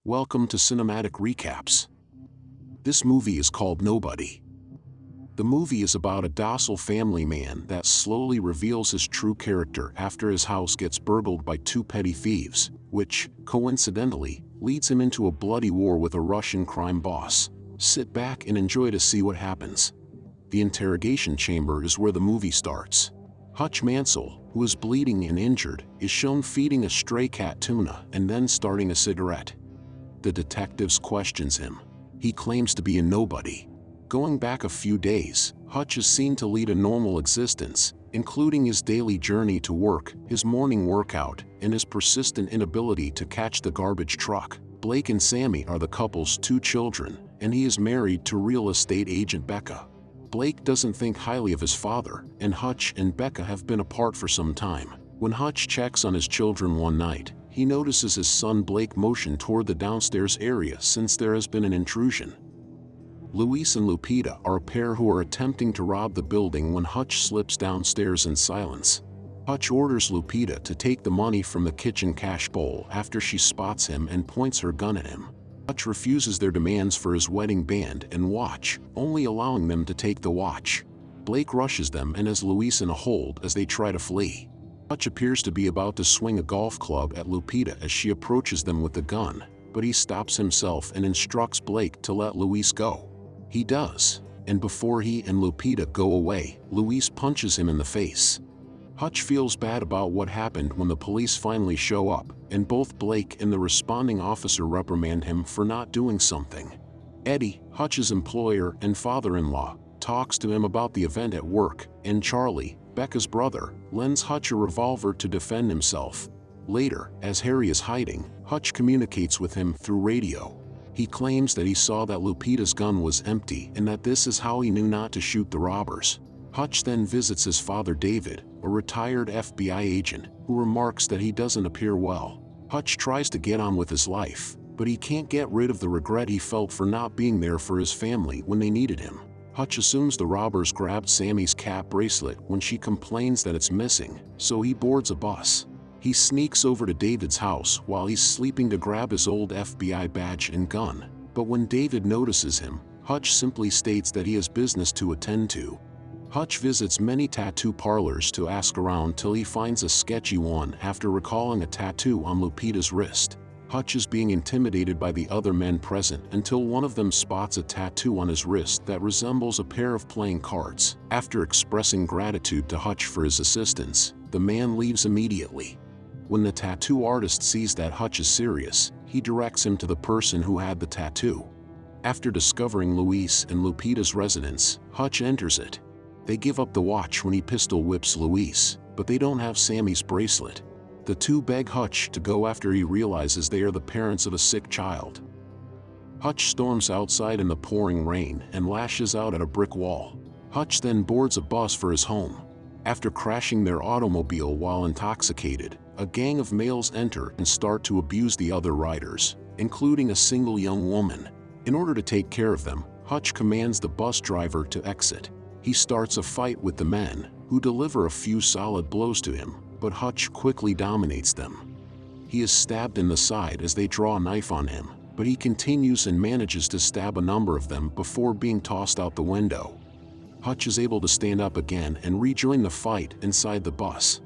Welcome to Cinematic Recaps. This movie is called Nobody. The movie is about a docile family man that slowly reveals his true character after his house gets burgled by two petty thieves, which, coincidentally, leads him into a bloody war with a Russian crime boss. Sit back and enjoy to see what happens. The interrogation chamber is where the movie starts. Hutch Mansell, who is bleeding and injured, is shown feeding a stray cat tuna and then starting a cigarette. The detectives questions him. He claims to be a nobody. Going back a few days, Hutch is seen to lead a normal existence, including his daily journey to work, his morning workout, and his persistent inability to catch the garbage truck. Blake and Sammy are the couple's two children, and he is married to real estate agent Becca. Blake doesn't think highly of his father, and Hutch and Becca have been apart for some time. When Hutch checks on his children one night, he notices his son Blake motion toward the downstairs area since there has been an intrusion. Luis and Lupita are a pair who are attempting to rob the building when Hutch slips downstairs in silence. Hutch orders Lupita to take the money from the kitchen cash bowl after she spots him and points her gun at him. Hutch refuses their demands for his wedding band and watch, only allowing them to take the watch. Blake rushes them and has Luis in a hold as they try to flee. Hutch appears to be about to swing a golf club at Lupita as she approaches them with the gun, but he stops himself and instructs Blake to let Luis go. He does, and before he and Lupita go away, Luis punches him in the face. Hutch feels bad about what happened when the police finally show up, and both Blake and the responding officer reprimand him for not doing something. Eddie, Hutch's employer and father-in-law, talks to him about the event at work, and Charlie, Becca's brother, lends Hutch a revolver to defend himself. Later, as Harry is hiding, Hutch communicates with him through radio. He claims that he saw that Lupita's gun was empty and that this is how he knew not to shoot the robbers. Hutch then visits his father David, a retired FBI agent, who remarks that he doesn't appear well. Hutch tries to get on with his life, but he can't get rid of the regret he felt for not being there for his family when they needed him. Hutch assumes the robbers grabbed Sammy's cat bracelet when she complains that it's missing, so he boards a bus. He sneaks over to David's house while he's sleeping to grab his old FBI badge and gun, but when David notices him, Hutch simply states that he has business to attend to. Hutch visits many tattoo parlors to ask around till he finds a sketchy one after recalling a tattoo on Lupita's wrist. Hutch is being intimidated by the other men present until one of them spots a tattoo on his wrist that resembles a pair of playing cards. After expressing gratitude to Hutch for his assistance, the man leaves immediately. When the tattoo artist sees that Hutch is serious, he directs him to the person who had the tattoo. After discovering Luis and Lupita's residence, Hutch enters it. They give up the watch when he pistol whips Luis, but they don't have Sammy's bracelet. The two beg Hutch to go after he realizes they are the parents of a sick child. Hutch storms outside in the pouring rain and lashes out at a brick wall. Hutch then boards a bus for his home. After crashing their automobile while intoxicated, a gang of males enter and start to abuse the other riders, including a single young woman. In order to take care of them, Hutch commands the bus driver to exit. He starts a fight with the men, who deliver a few solid blows to him, but Hutch quickly dominates them. He is stabbed in the side as they draw a knife on him, but he continues and manages to stab a number of them before being tossed out the window. Hutch is able to stand up again and rejoin the fight inside the bus.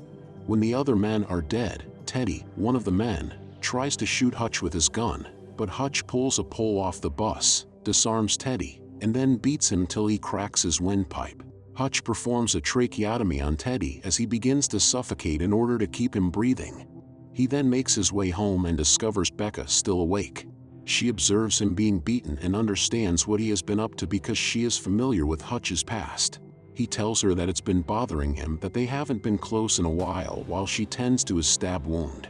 When the other men are dead, Teddy, one of the men, tries to shoot Hutch with his gun, but Hutch pulls a pole off the bus, disarms Teddy, and then beats him till he cracks his windpipe. Hutch performs a tracheotomy on Teddy as he begins to suffocate in order to keep him breathing. He then makes his way home and discovers Becca still awake. She observes him being beaten and understands what he has been up to because she is familiar with Hutch's past. He tells her that it's been bothering him that they haven't been close in a while she tends to his stab wound.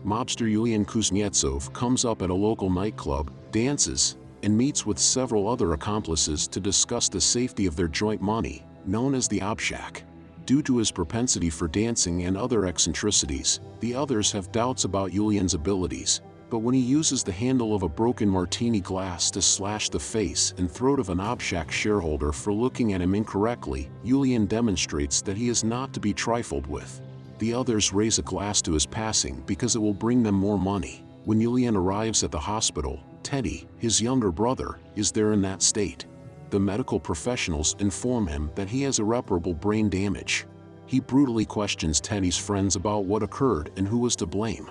Mobster Yulian Kuznetsov comes up at a local nightclub, dances, and meets with several other accomplices to discuss the safety of their joint money, known as the Obshak. Due to his propensity for dancing and other eccentricities, the others have doubts about Yulian's abilities, but when he uses the handle of a broken martini glass to slash the face and throat of an Obshak shareholder for looking at him incorrectly, Yulian demonstrates that he is not to be trifled with. The others raise a glass to his passing because it will bring them more money. When Julian arrives at the hospital, Teddy, his younger brother, is there in that state. The medical professionals inform him that he has irreparable brain damage. He brutally questions Teddy's friends about what occurred and who was to blame.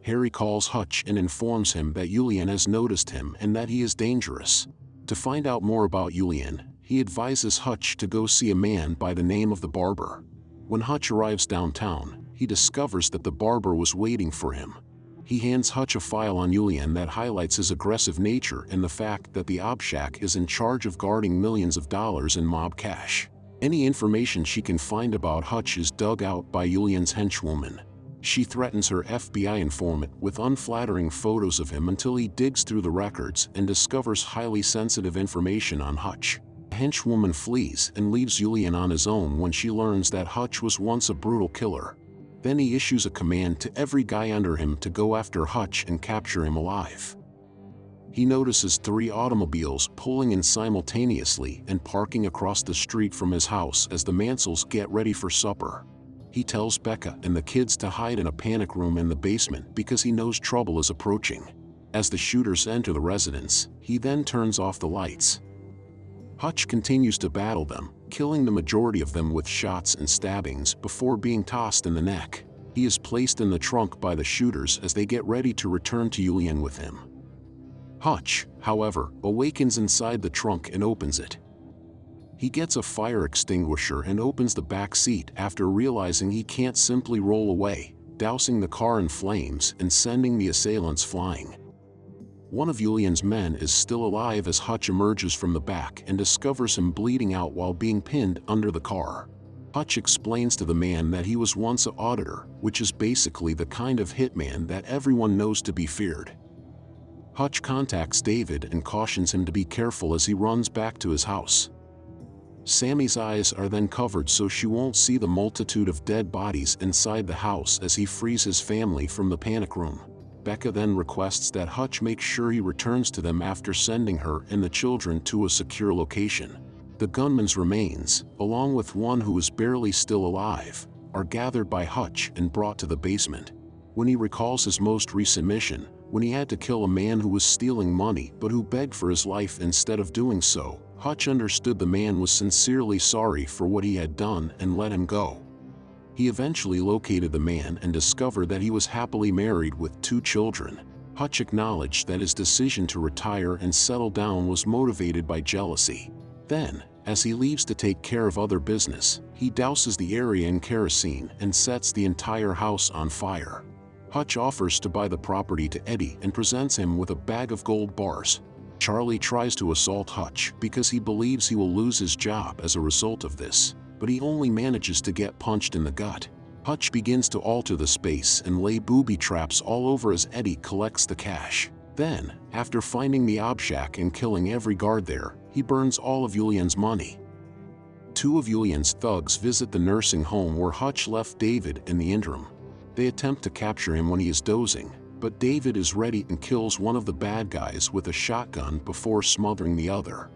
Harry calls Hutch and informs him that Julian has noticed him and that he is dangerous. To find out more about Julian, he advises Hutch to go see a man by the name of the barber. When Hutch arrives downtown, he discovers that the barber was waiting for him. He hands Hutch a file on Julian that highlights his aggressive nature and the fact that the Obshak is in charge of guarding millions of dollars in mob cash. Any information she can find about Hutch is dug out by Julian's henchwoman. She threatens her FBI informant with unflattering photos of him until he digs through the records and discovers highly sensitive information on Hutch. The henchwoman flees and leaves Julian on his own when she learns that Hutch was once a brutal killer. Then he issues a command to every guy under him to go after Hutch and capture him alive. He notices 3 automobiles pulling in simultaneously and parking across the street from his house as the Mansells get ready for supper. He tells Becca and the kids to hide in a panic room in the basement because he knows trouble is approaching. As the shooters enter the residence, he then turns off the lights. Hutch continues to battle them, killing the majority of them with shots and stabbings before being tossed in the neck. He is placed in the trunk by the shooters as they get ready to return to Julian with him. Hutch, however, awakens inside the trunk and opens it. He gets a fire extinguisher and opens the back seat after realizing he can't simply roll away, dousing the car in flames and sending the assailants flying. One of Julian's men is still alive as Hutch emerges from the back and discovers him bleeding out while being pinned under the car. Hutch explains to the man that he was once an auditor, which is basically the kind of hitman that everyone knows to be feared. Hutch contacts David and cautions him to be careful as he runs back to his house. Sammy's eyes are then covered so she won't see the multitude of dead bodies inside the house as he frees his family from the panic room. Becca then requests that Hutch make sure he returns to them after sending her and the children to a secure location. The gunman's remains, along with one who is barely still alive, are gathered by Hutch and brought to the basement. When he recalls his most recent mission, when he had to kill a man who was stealing money but who begged for his life instead of doing so, Hutch understood the man was sincerely sorry for what he had done and let him go. He eventually located the man and discovered that he was happily married with 2 children. Hutch acknowledged that his decision to retire and settle down was motivated by jealousy. Then, as he leaves to take care of other business, he douses the area in kerosene and sets the entire house on fire. Hutch offers to buy the property to Eddie and presents him with a bag of gold bars. Charlie tries to assault Hutch because he believes he will lose his job as a result of this, but he only manages to get punched in the gut. Hutch begins to alter the space and lay booby traps all over as Eddie collects the cash. Then, after finding the Obshak and killing every guard there, he burns all of Julian's money. 2 of Julian's thugs visit the nursing home where Hutch left David in the interim. They attempt to capture him when he is dozing, but David is ready and kills one of the bad guys with a shotgun before smothering the other.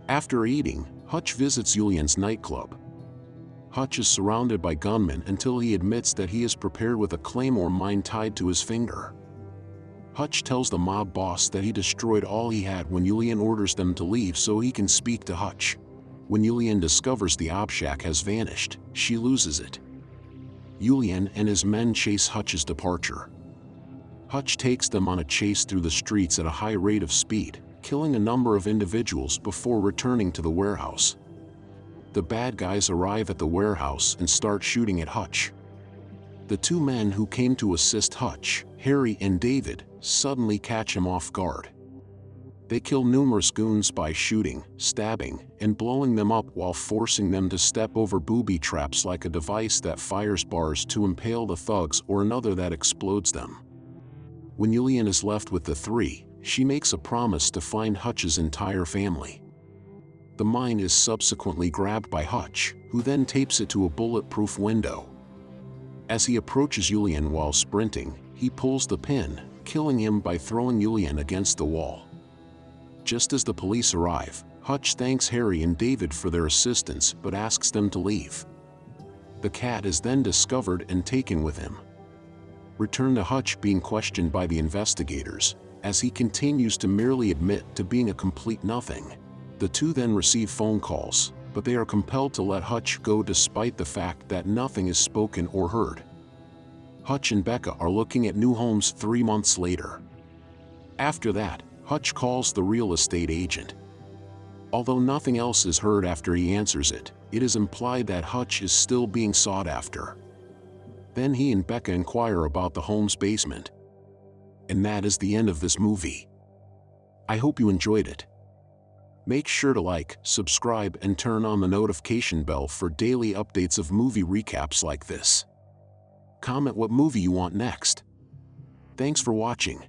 After eating, Hutch visits Julian's nightclub. Hutch is surrounded by gunmen until he admits that he is prepared with a claymore mine tied to his finger. Hutch tells the mob boss that he destroyed all he had when Julian orders them to leave so he can speak to Hutch. When Julian discovers the Obshak has vanished, she loses it. Julian and his men chase Hutch's departure. Hutch takes them on a chase through the streets at a high rate of speed, killing a number of individuals before returning to the warehouse. The bad guys arrive at the warehouse and start shooting at Hutch. The 2 men who came to assist Hutch, Harry and David, suddenly catch him off guard. They kill numerous goons by shooting, stabbing, and blowing them up while forcing them to step over booby traps like a device that fires bars to impale the thugs or another that explodes them. When Julian is left with the 3, she makes a promise to find Hutch's entire family. The mine is subsequently grabbed by Hutch, who then tapes it to a bulletproof window. As he approaches Julian while sprinting, he pulls the pin, killing him by throwing Julian against the wall. Just as the police arrive, Hutch thanks Harry and David for their assistance but asks them to leave. The cat is then discovered and taken with him. return to Hutch being questioned by the investigators, as he continues to merely admit to being a complete nothing. The two then receive phone calls, but they are compelled to let Hutch go despite the fact that nothing is spoken or heard. Hutch and Becca are looking at new homes 3 months later. After that, Hutch calls the real estate agent. Although nothing else is heard after he answers it, it is implied that Hutch is still being sought after. Then he and Becca inquire about the home's basement. And that is the end of this movie. I hope you enjoyed it. Make sure to like, subscribe, and turn on the notification bell for daily updates of movie recaps like this. Comment what movie you want next. Thanks for watching.